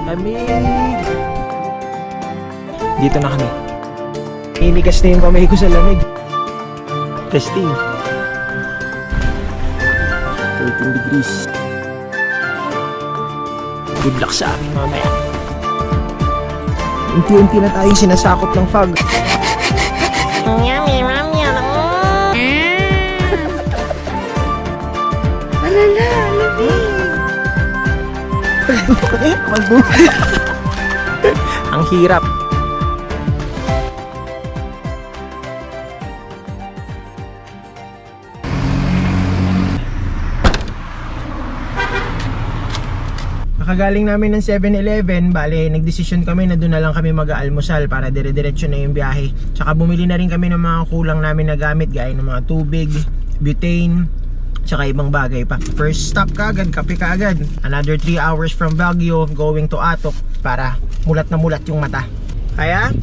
Lamig! Dito na kami. Inigas na yung kamay ko sa lamig. Testing. 13 degrees. Good luck sa amin mamaya. Unti-unti na tayong sinasakop ng fog. Yummy, yummy, alala, lamig. Ang hirap. Kakagaling namin ng 7-Eleven, bale nagdesisyon kami na doon na lang kami mag-aalmusal para dire-diretso na yung biyahe. Tsaka bumili na rin kami ng mga kulang namin na gamit gaya ng mga tubig, butane, tsaka ibang bagay pa. First stop kaagad, kape kaagad. Another 3 hours from Baguio going to Atok para mulat na mulat yung mata. Kaya?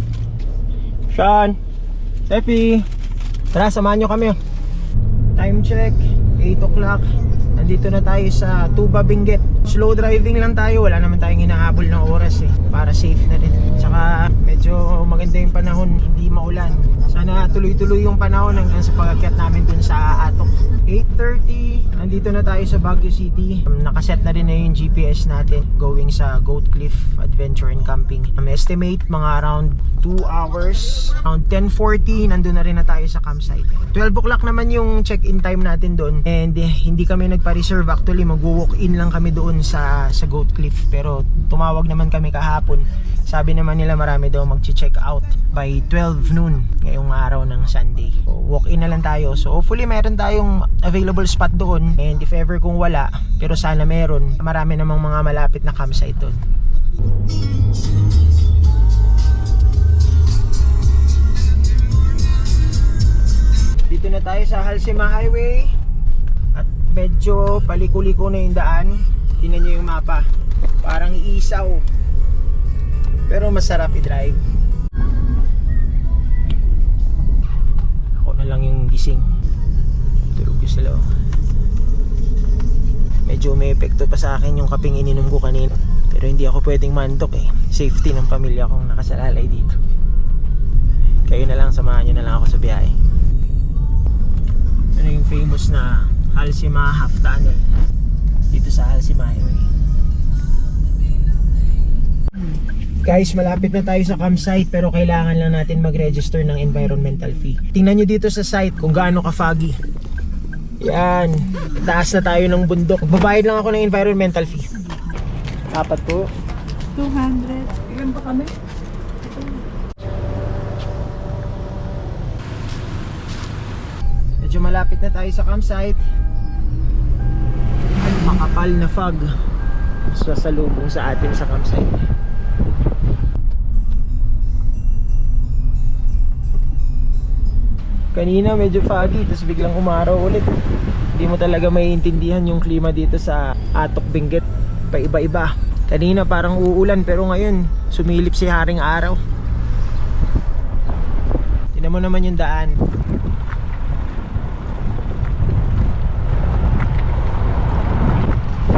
Sean, Steffi, tara samahan nyo kami. Time check, 8 o'clock. Nandito na tayo sa Tuba, Benguet. Slow driving lang tayo, wala naman tayong hinahabol ng oras para safe na rin. Tsaka medyo maganda yung panahon, hindi maulan. Sana tuloy-tuloy yung panahon hanggang sa pag-akyat namin dun sa Atok. 8:30, nandito na tayo sa Baguio City. Nakaset na rin na yung GPS natin going sa Goat Cliff Adventure and Camping. Estimate mga around 2 hours. Around 10:40, nandun na rin na tayo sa campsite. 12 o'clock naman yung check-in time natin doon. And hindi kami nagpa-reserve, actually mag-walk-in lang kami doon sa Goat Cliff. Pero tumawag naman kami kahapon. Sabi naman nila marami daw mag-check out by 12 noon ngayong araw ng Sunday. So, walk-in na lang tayo. So hopefully meron tayong available spot doon. And if ever kung wala, pero sana meron, marami namang mga malapit na campsite doon. Dito na tayo sa Halsema Highway. At medyo paliko-liko na yung daan. Tingnan nyo yung mapa, parang isaw, pero masarap i-drive. Ako na lang yung gising, tulog ko sa loob. Medyo may epekto pa sa akin yung kapeng ininom ko kanina, pero hindi ako pwedeng mantok safety ng pamilya kong nakasalalay dito. Kayo na lang, samahan nyo na lang ako sa biyahe. Ano yung famous na Halsema Half Tunnel dito sa Halsema Highway. Guys, malapit na tayo sa campsite pero kailangan lang natin mag-register ng environmental fee. Tingnan nyo dito sa site kung gaano ka-foggy. Yan, taas na tayo ng bundok. Babayad lang ako ng environmental fee. Apat po. 200. Ilan ba kami? Medyo malapit na tayo sa campsite. Makapal na fog sasalubong sa atin sa campsite. Kanina medyo foggy, tapos biglang umaraw ulit. Hindi mo talaga maiintindihan yung klima dito sa Atok, Benguet. Paiba-iba. Kanina parang uulan, pero ngayon sumilip si haring araw. Tingnan mo naman yung daan.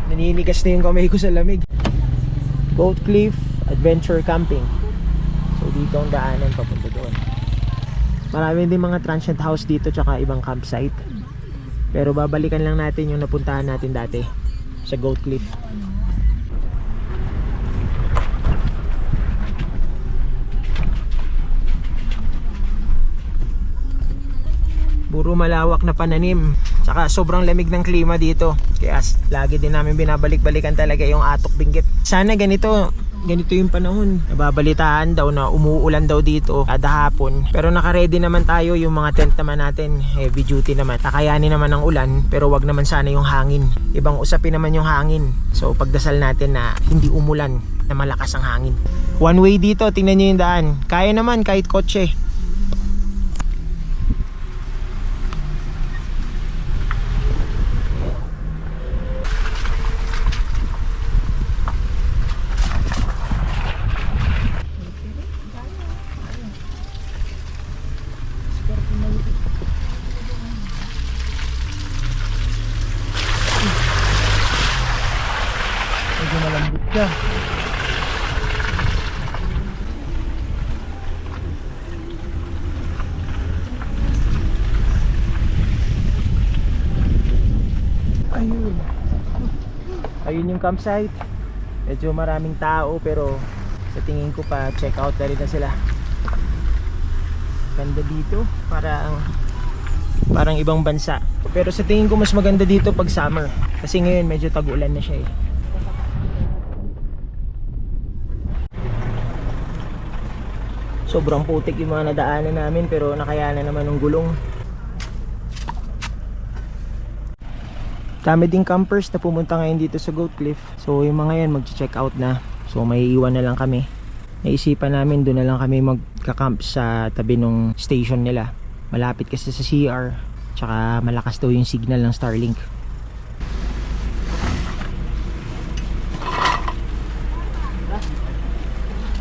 Naninigas na yung kamay ko sa lamig. Goat Cliff Adventure Camping. So dito ang daanan papunta doon. Marami din mga transient house dito tsaka ibang campsite. Pero babalikan lang natin yung napuntahan natin dati sa Goat Cliff. Puro malawak na pananim. Tsaka sobrang lamig ng klima dito. Kaya lagi din namin binabalik-balikan talaga yung Atok, Benguet. Sana ganito yung panahon. Nababalitaan daw na umuulan daw dito kada hapon. Pero naka-ready naman tayo, yung mga tent naman natin, heavy duty naman. Kakayanin naman ng ulan, pero wag naman sana yung hangin. Ibang usapin naman yung hangin. So pagdasal natin na hindi umulan, na malakas ang hangin. One way dito, tingnan nyo yung daan. Kaya naman kahit kotse. Medyo malambot ka. Ayun. Ayun yung campsite. Medyo maraming tao pero sa tingin ko pa check out na rin na sila. Ganda dito, parang ibang bansa. Pero sa tingin ko mas maganda dito pag summer. Kasi ngayon medyo tag-ulan na siya eh. Sobrang putik yung mga nadaanan namin pero nakayanan naman ng gulong. Dami ding campers na pumunta ngayon dito sa Goat Cliff. So yung mga yan mag-check out na. So may iwan na lang kami. Naisipan namin doon na lang kami magka-camp sa tabi ng station nila. Malapit kasi sa CR. Tsaka malakas daw yung signal ng Starlink.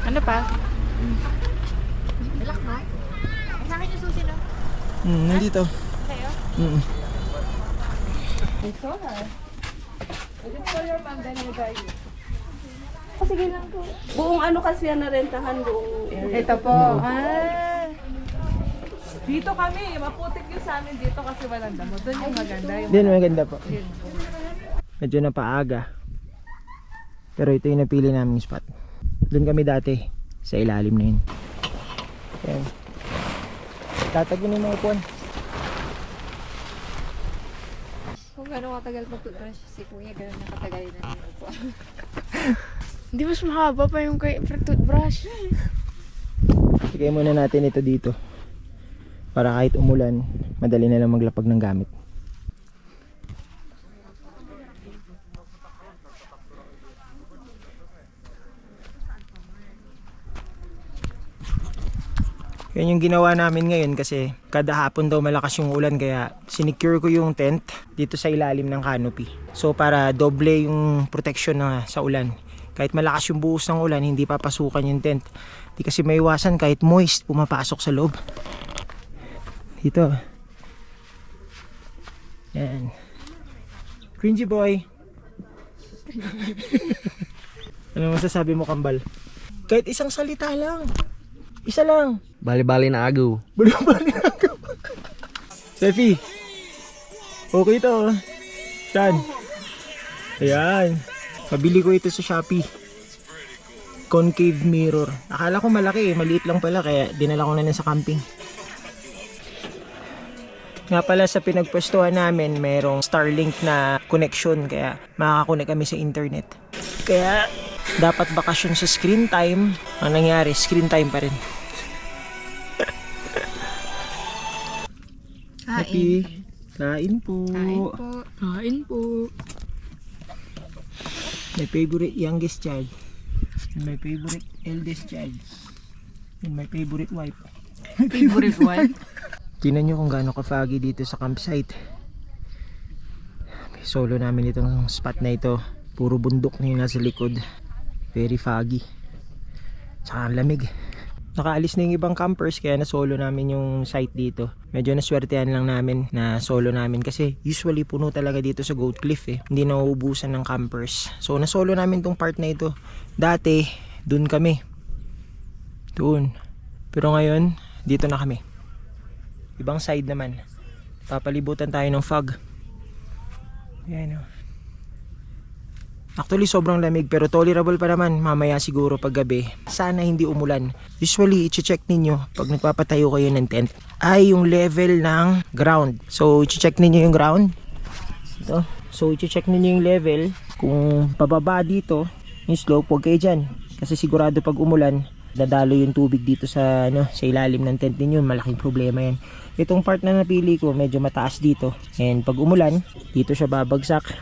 Ano pa? Bilak mo? Sa akin yung susi, no? Nandito. Sa'yo? I saw her. I just saw your mom, then you guys. Sige lang po. Buong ano kasi yan narentahan buong area. Ito po. Dito kami, maputik yung sa amin dito kasi walang damo. Doon yung maganda. Yung Din maganda po. Medyo napaaga. Pero ito yung napili naming spot. Doon kami dati sa ilalim na yun. Ayan. Tatagin yung mga upuan. Kung gano'ng katagal mag-toothbrush si Kuya, gano'n nakatagal na yung upo. Hindi mas mahaba pa yung kay toothbrush. Sigay muna natin ito dito. Para kahit umulan, madali na lang maglapag ng gamit. Yan yung ginawa namin ngayon kasi kada hapon daw malakas yung ulan kaya sinecure ko yung tent dito sa ilalim ng canopy. So para doble yung protection na sa ulan. Kahit malakas yung buhos ng ulan, hindi papasukan yung tent. Di kasi maiwasan kahit moist pumapasok sa loob. Dito. Yan. Cringy boy. Ano masasabi mo, Kambal? Kahit isang salita lang. Isa lang. Bali-bali na agaw. Bali-bali na ako. Steffi. Okay to. Saan? Ayan. Pabili ko ito sa Shopee. Concave mirror. Akala ko malaki eh. Maliit lang pala kaya dinala ko na sa camping. Nga pala sa pinagpwestuhan namin mayroong Starlink na connection kaya makakakonek kami sa internet. Kaya dapat bakasyon sa screen time. Ang nangyari, screen time pa rin. Happy. Kain po. Kain po. Kain po. My favorite youngest child. And my favorite eldest child. And my favorite wife. Favorite one? Tingnan nyo kung gaano ka-foggy dito sa campsite. Solo namin itong spot na ito. Puro bundok na yung nasa likod. Very foggy. Tsaka ang lamig. Nakaalis na yung ibang campers kaya na-solo namin yung site dito. Medyo naswertehan lang namin na solo namin kasi usually puno talaga dito sa Goat Cliff eh. Hindi nauubusan ng campers. So na-solo namin tong part na ito. Dati, dun kami. Doon. Pero ngayon, dito na kami. Ibang side naman. Papalibutan tayo ng fog. Ayan o. Actually sobrang lamig pero tolerable pa naman mamaya siguro pag gabi. Sana hindi umulan. Usually i-check ninyo pag nagpapatayo kayo ng tent ay yung level ng ground. So i-check ninyo yung ground. Ito. So i-check ninyo yung level. Kung pababa dito yung slope, huwag kayo dyan. Kasi sigurado pag umulan dadalo yung tubig dito sa sa ilalim ng tent ninyo. Malaking problema yan. Itong part na napili ko medyo mataas dito. And pag umulan dito siya babagsak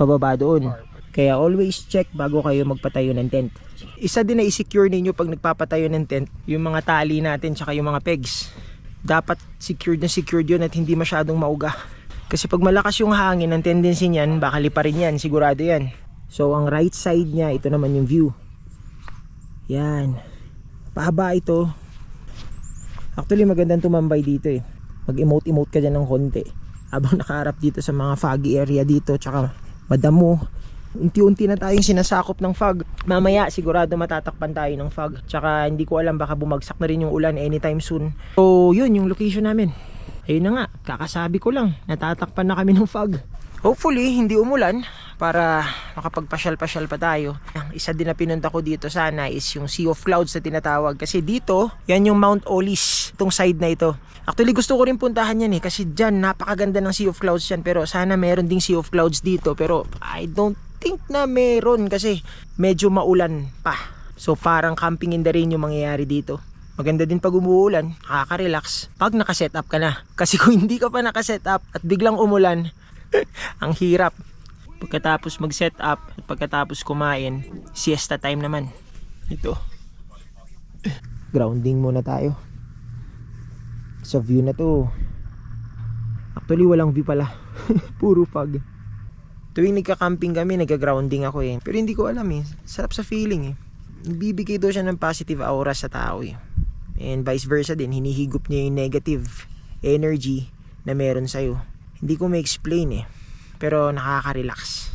pababa doon. Kaya always check bago kayo magpatayo ng tent. Isa din na i-secure ninyo pag nagpapatayo ng tent, yung mga tali natin tsaka yung mga pegs. Dapat secured na secured yun at hindi masyadong mauga. Kasi pag malakas yung hangin, ang tendency niyan, baka liparin yan, sigurado yan. So ang right side niya, ito naman yung view. Yan. Pahaba ito. Actually magandang tumambay dito eh. Mag-emote-emote ka dyan ng konti. Habang nakaharap dito sa mga foggy area dito, tsaka madamo. Unti-unti na tayong sinasakop ng fog. Mamaya sigurado matatakpan tayo ng fog. Tsaka hindi ko alam baka bumagsak na rin yung ulan anytime soon. So yun yung location namin. Ayun na nga, kakasabi ko lang, natatakpan na kami ng fog. Hopefully, hindi umulan para makapagpasyal-pasyal pa tayo. Ang isa din na pinunta ko dito sana is yung Sea of Clouds na tinatawag. Kasi dito, yan yung Mount Olis, itong side na ito. Actually, gusto ko rin puntahan yan kasi dyan, napakaganda ng Sea of Clouds yan. Pero sana meron ding Sea of Clouds dito. Pero I don't think na meron kasi medyo maulan pa. So parang camping in the rain yung mangyayari dito. Maganda din pag umuulan, nakaka-relax pag naka-set up ka na. Kasi kung hindi ka pa naka-set up at biglang umulan, ang hirap. Pagkatapos mag-set up at pagkatapos kumain, siesta time naman. Ito. Grounding muna tayo. Sa view na to. Actually walang view pala. Puro fog. Tuwing nagka-camping kami, nagka-grounding ako Pero hindi ko alam Sarap sa feeling Bibigay daw siya ng positive aura sa tao And vice versa din, hinihigop niya yung negative energy na meron sa'yo. Hindi ko ma-explain pero nakaka-relax.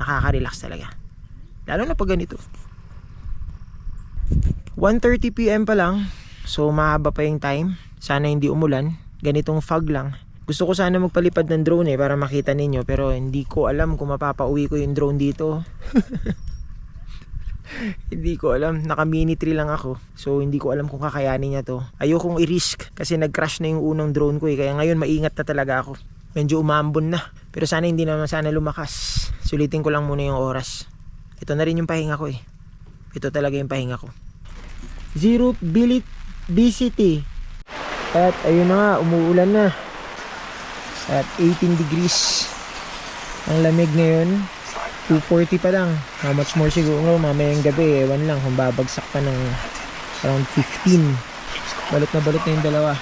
Nakaka-relax talaga. Lalo na pag ganito. 1:30 PM pa lang. So mahaba pa yung time. Sana hindi umulan. Ganitong fog lang. Gusto ko sana magpalipad ng drone para makita ninyo. Pero hindi ko alam kung mapapauwi ko yung drone dito. Hindi ko alam. Naka mini 3 lang ako. So hindi ko alam kung kakayanin niya to. Ayokong i-risk kasi nag-crash na yung unang drone ko Kaya ngayon maingat na talaga ako. Medyo umambon na. Pero sana hindi naman sana lumakas. Sulitin ko lang muna yung oras. Ito na rin yung pahinga ko Ito talaga yung pahinga ko. Zero BCT. At ayun na nga, umuulan na. At 18 degrees. Ang lamig ngayon. 2:40 pa lang. How much more siguro mamayang gabi. Ewan lang kung babagsak pa ng around 15. Balot na yung dalawa.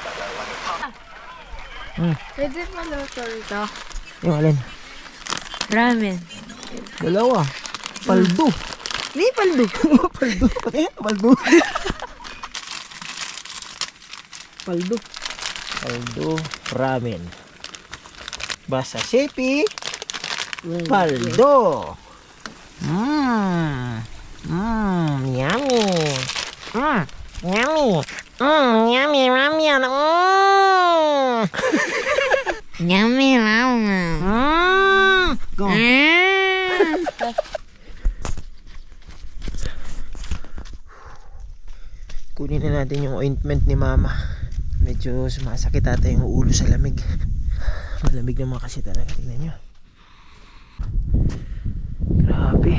Pwede mo luto ito. Yung alin? Ramen. Dalawa. Paldo. Hindi paldo. Paldo. Paldo. Paldo. Paldo. Ramen. Basa sipi. Paldo. Yummy. Yummy. Yummy ramen. Yummy ramen. Go. Kunin na natin yung ointment ni mama. Medyo sumasakit ata yung ulo sa lamig. Malamig naman kasi talaga. Tingnan nyo. Grabe.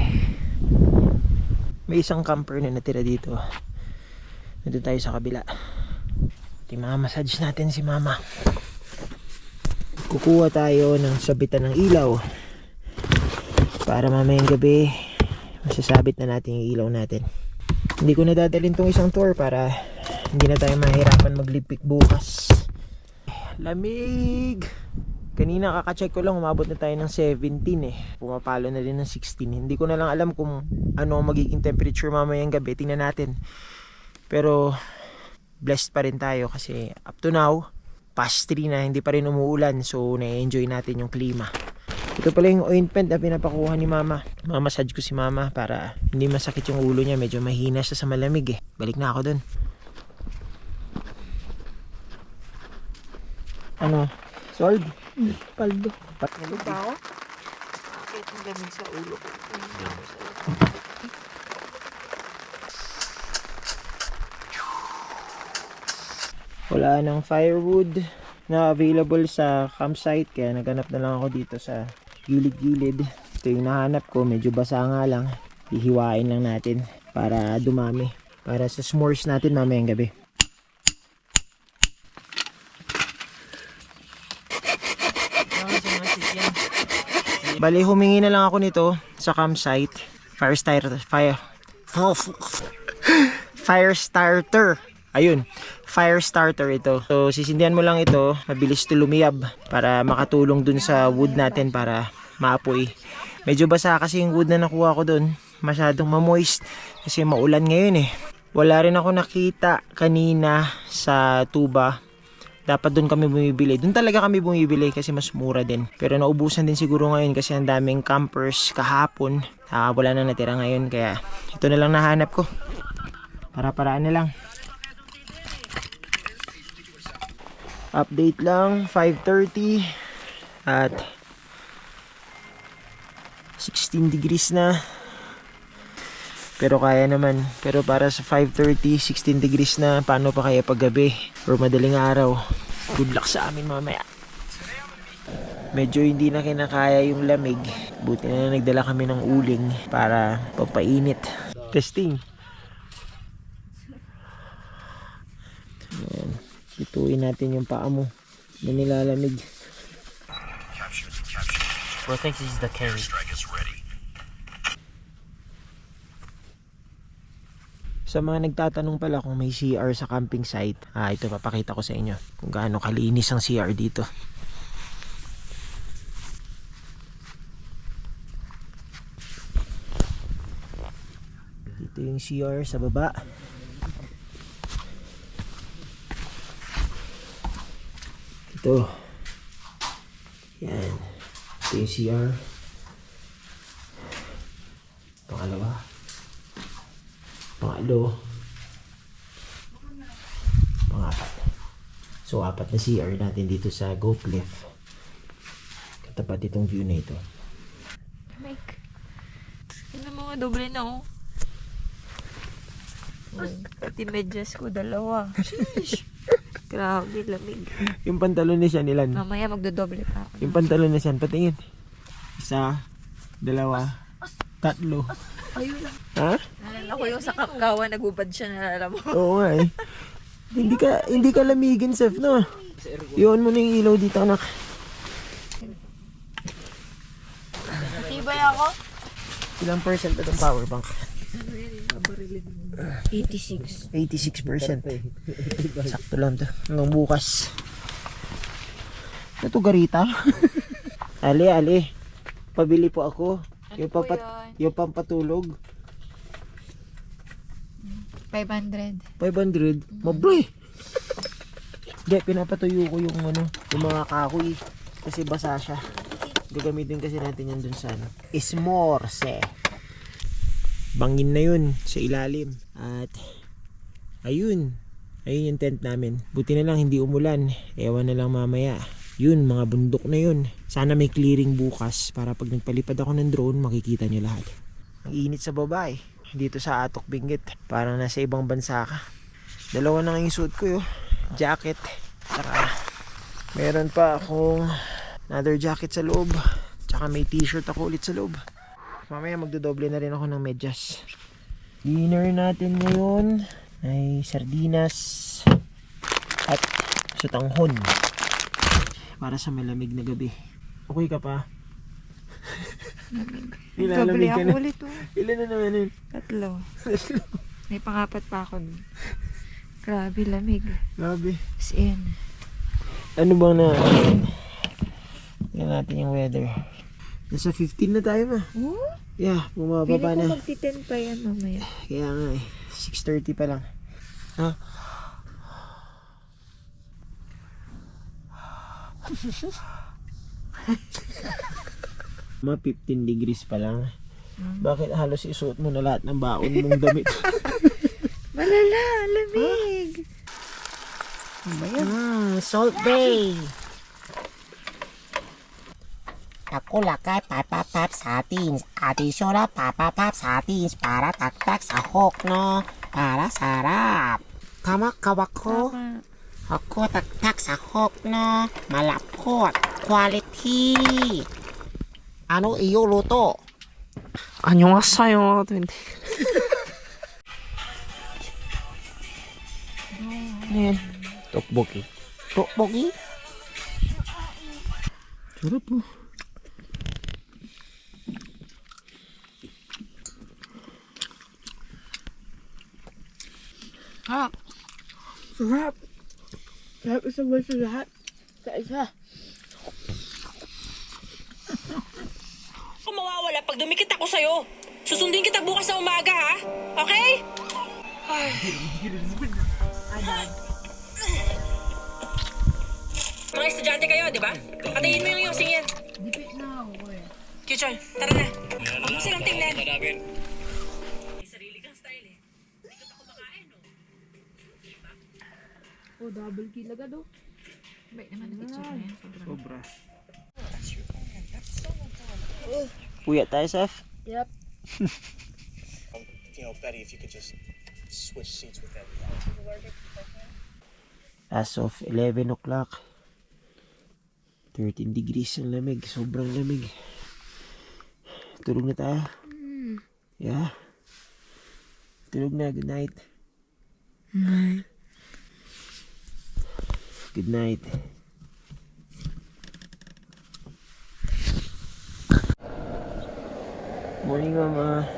May isang camper na natira dito. Nandun tayo sa kabila. Massage natin si mama. Kukuha tayo ng sabitan ng ilaw para mamayang gabi masasabit na natin yung ilaw natin. Hindi ko nadadalhin tong isang tour para hindi na tayo mahirapan maglipik bukas. Lamig. Kanina kaka-check ko lang, umabot na tayo ng 17 Pumapalo na din ng 16 Hindi ko na lang alam kung ano magiging temperature mamayang gabi. Tingnan natin. Pero blessed pa rin tayo kasi up to now past 3 na, hindi pa rin umuulan. So na-enjoy natin yung klima. Ito pala yung ointment na pinapakuha ni mama. Mamassage ko si mama para hindi masakit yung ulo niya. Medyo mahina siya sa malamig Balik na ako dun. Ano? Solve? Paldo. Paldo pa ako? Bakit ang gamit sa ulo ko? Wala nang firewood na available sa campsite kaya naghanap na lang ako dito sa gilid-gilid. Ito yung nahanap ko, medyo basa nga lang. Hihiwain lang natin para dumami. Para sa s'mores natin mamayang gabi. Bali, humingi na lang ako nito sa campsite. Fire starter. Ayun, fire starter ito. So, sisindihan mo lang ito, mabilis to lumiyab para makatulong dun sa wood natin para maapoy. Medyo basa kasi yung wood na nakuha ko dun. Masyadong mamoist kasi maulan ngayon Wala rin ako nakita kanina sa tuba. Dapat doon kami bumibili. Doon talaga kami bumibili kasi mas mura din. Pero naubusan din siguro ngayon kasi ang daming campers kahapon. Wala na natira ngayon kaya ito na lang nahanap ko. Para-paraan na lang. Update lang, 5:30 at 16 degrees na. Pero kaya naman. Pero para sa 5:30, 16 degrees na. Paano pa kaya paggabi or madaling araw? Good luck sa amin mamaya. Medyo hindi na kinakaya yung lamig. Buti na nagdala kami ng uling para pampainit. Testing. Ayan. Ituin natin yung paa mo na nilalamig. Well, I think this is the carry. Sa mga nagtatanong pala kung may CR sa camping site, ito papakita ko sa inyo kung gaano kalinis ang CR dito. Dito yung CR sa baba. Ito. Yan. Ito yung CR. Pangalawa. Pangalo. Pangapat. So, 4 na CR natin dito sa Goat Cliff. Katapat itong view na ito. Mike. Ano mga doble na oh. Pati medyas ko, 2. Grabe, lamig. Yung pantalon ni Sian, ilan? Mamaya magdodoble pa ako. Yung pantalon ni Sian, patingin. 1, 2, 3. Ayun lang. Ha? Nalala ko yung sa Kapkawan, nagubad siya, nalala mo. Oo nga eh. Hindi ka lamigin, Sef, no? Iwan mo na yung ilaw dito, anak. Matibay ako? Ilang percent itong power bank? 86. 86%. Sakto lang to. Hanggang bukas. Ito garita. Ali. Pabili po ako. Yung pampatulog. 500. 500. Mabre. Hindi, pinapatuyo ko yung yung mga kahoy. Kasi basa siya. Gagamitin kasi natin yan dun sa Ismorse. Bangin na yun sa ilalim. At ayun yung tent namin. Buti na lang hindi umulan. Ewan na lang mamaya. Yun, mga bundok na yun. Sana may clearing bukas para pag nagpalipad ako ng drone, makikita nyo lahat. Ang init sa baba eh. Dito sa Atok Benguet. Parang nasa ibang bansa ka. 2 na yung suit ko yun. Jacket. Saka meron pa akong another jacket sa loob. Tsaka may t-shirt ako ulit sa loob. Mamaya magdodoble na rin ako ng medyas. Dinner natin ngayon ay sardinas at sutanghon para sa malamig na gabi. Okay ka pa? Doble ako ulit oh. Ilan na naman yun? 3. May pangapat pa ako dun. Grabe, lamig. Grabe. As in. Ano bang tingnan natin yung weather. Nasa 15 na tayo ma. Oh? Yeah, Pili bumababa ko na. magti-10 pa yan mamaya. Kaya nga eh. 6:30 pa lang. Ha? Mga 15 degrees pa lang. Bakit halos isuot mo na lahat ng baon mong damit? Malala, lamig. Salt Bay. Ako lakay papapap sardines. Additional papapap sardines para taktak sa hook, no? Para sarap. Kawak ko. Tama. Ako taktak sa hook, no? Malapot. Quality. Ano iyo luto? 안녕하세요. Ayan. Tokboki. Tokboki? Sarap mo. Sarap. Sarap isabay sa lahat. Sa isa. Kung mawawala pag dumikit ako sa'yo. Susundin kita bukas na umaga, ha? Okay? Ay. Mga estudyante kayo, di ba? Patayin mo yung yosing yan. Dipit na ako eh. Kichol, tara na. Huwag mo silang tingnan. May sarili kang style eh. Hindi ka pa kumakain, no? Oh, double kill agad oh. Bait naman ang itsura na yan. Sobrang. Sobra. Puyat tayo, Seth. Yep. You know, Betty, if you could just switch seats with Betty. As of 11 o'clock, 13 degrees ang lamig. Sobrang lamig. Tulog na tayo. Yeah. Tulog na. Good night. Good night. Morning, Mama.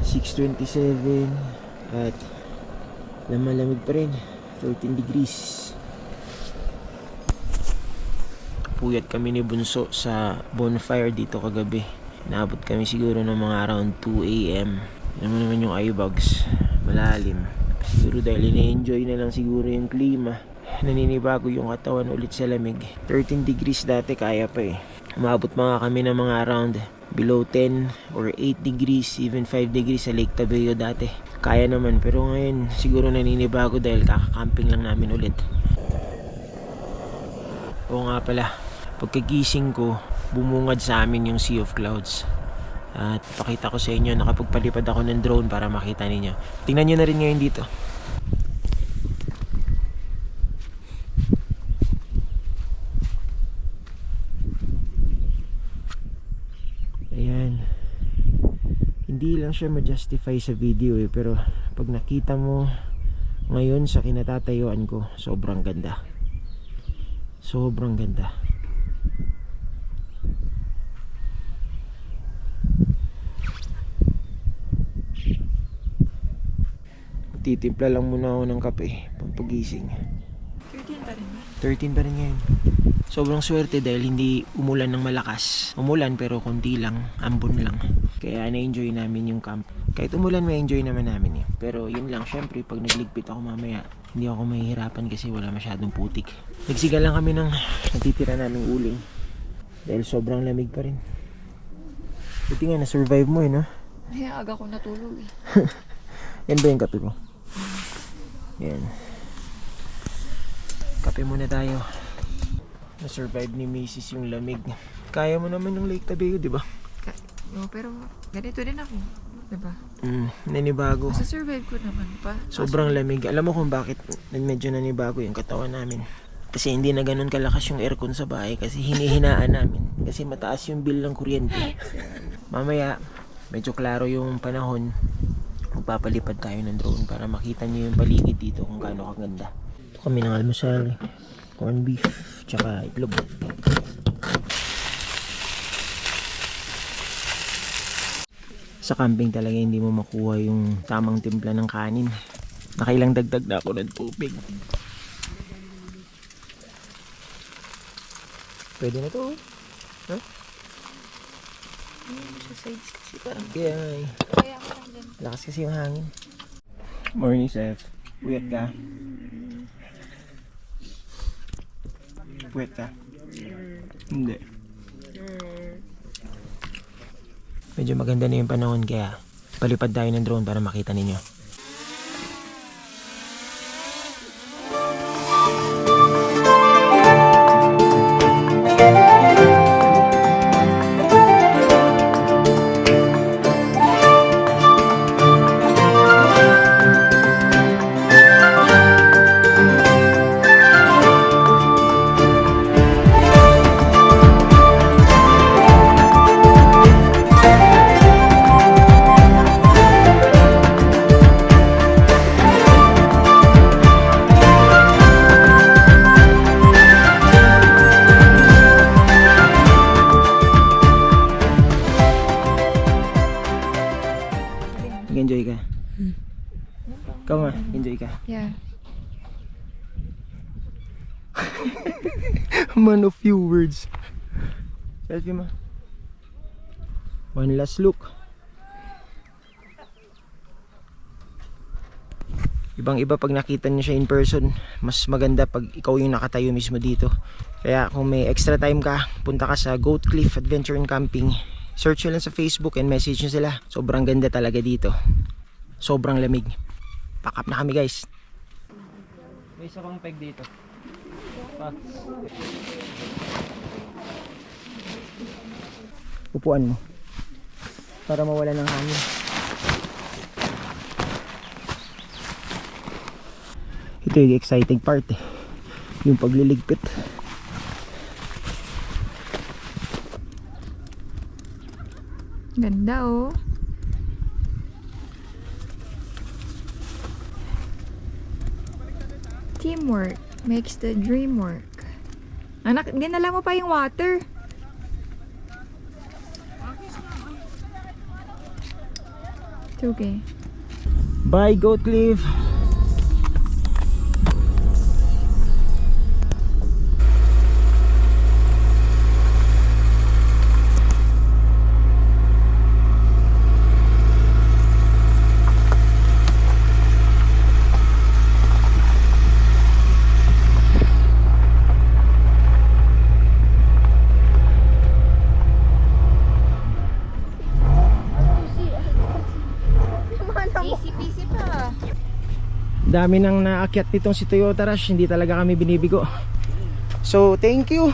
6:27 at malamig pa rin. 13 degrees. Puyat kami ni Bunso sa bonfire dito kagabi. Naabot kami siguro ng mga around 2 AM. Alam mo naman yung eyebags, malalim. Siguro dahil ina-enjoy na lang siguro yung klima. Naninibago yung katawan ulit sa lamig. 13 degrees dati kaya pa eh. Umabot mga kami ng mga around below 10 or 8 degrees, even 5 degrees sa Lake Tabeo dati. Kaya naman, pero ngayon siguro naninibago dahil kakakamping lang namin ulit. Oo nga pala, pagkagising ko, bumungad sa amin yung Sea of Clouds. At pakita ko sa inyo, nakapagpalipad ako ng drone para makita ninyo. Tingnan nyo na rin ngayon dito. Ayan. Hindi lang siya ma-justify sa video eh, pero pag nakita mo ngayon sa kinatatayuan ko, sobrang ganda. Sobrang ganda. Titimpla lang muna ako ng kape pampagising. 13 pa rin ba? 13 pa rin ngayon. Sobrang swerte dahil hindi umulan ng malakas. Umulan pero konti lang, ambon lang. Kaya na-enjoy namin yung camp. Kahit umulan, ma-enjoy naman namin eh. Pero yun lang, syempre pag nagligpit ako mamaya, hindi ako mahihirapan kasi wala masyadong putik. Nagsiga lang kami ng natitira naming uling. Dahil sobrang lamig pa rin. Buti nga na-survive mo eh, no? Ay, aga ko natulog eh. Yan ba yung kape ko? Yan. Kape muna tayo. Na-survive ni Macy's yung lamig. Kaya mo naman yung Lake Tabeo, di ba? No, pero ganito din ako. Diba? Nanibago. Sa-survive ko naman pa. Sobrang lamig. Alam mo kung bakit medyo nanibago yung katawan namin. Kasi hindi na ganun kalakas yung aircon sa bahay kasi hinihinaan namin. Kasi mataas yung bill ng kuryente. Mamaya, medyo klaro yung panahon. Magpapalipad tayo ng drone para makita nyo yung paligid dito kung gaano kaganda. Ito kami ng almusal, corned beef, tsaka itlog. Sa camping talaga hindi mo makuha yung tamang timpla ng kanin. Nakailang dagdag na ako ng tubig. Pwede na to. Huh? Sa sides kasi parang Kaya kaya ako lang din. lakas kasi yung hangin. Morning, Seth. Puyat ka? Puyat ka? Hindi. Medyo maganda na yung panahon kaya palipad tayo ng drone para makita ninyo. Enjoy ka? Ikaw nga, enjoy ka. Yeah. Man of few words. Selfie mo. One last look. Ibang iba pag nakita niyo siya in person, mas maganda pag ikaw yung nakatayo mismo dito. Kaya kung may extra time ka, punta ka sa Goat Cliff Adventure and Camping. Search nyo lang sa Facebook and message nyo sila. Sobrang ganda talaga dito. Sobrang lamig. Pack up na kami, guys. May isa pang peg dito. Pa. Upuan mo. Para mawala ng hangin. Ito yung exciting part eh. Yung pagliligpit. Ganda oh. Teamwork makes the dream work. Anak, dinala mo pa yung water. It's okay. Bye, Goat Cliff. Easy-peasy pa. Dami nang naakyat nitong si Toyota Rush, hindi talaga kami binibigo. So thank you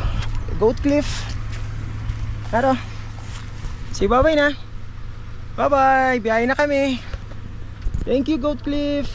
Goat Cliff. Pero si bye-bye na. Bye bye, biyahe na kami. Thank you Goat Cliff.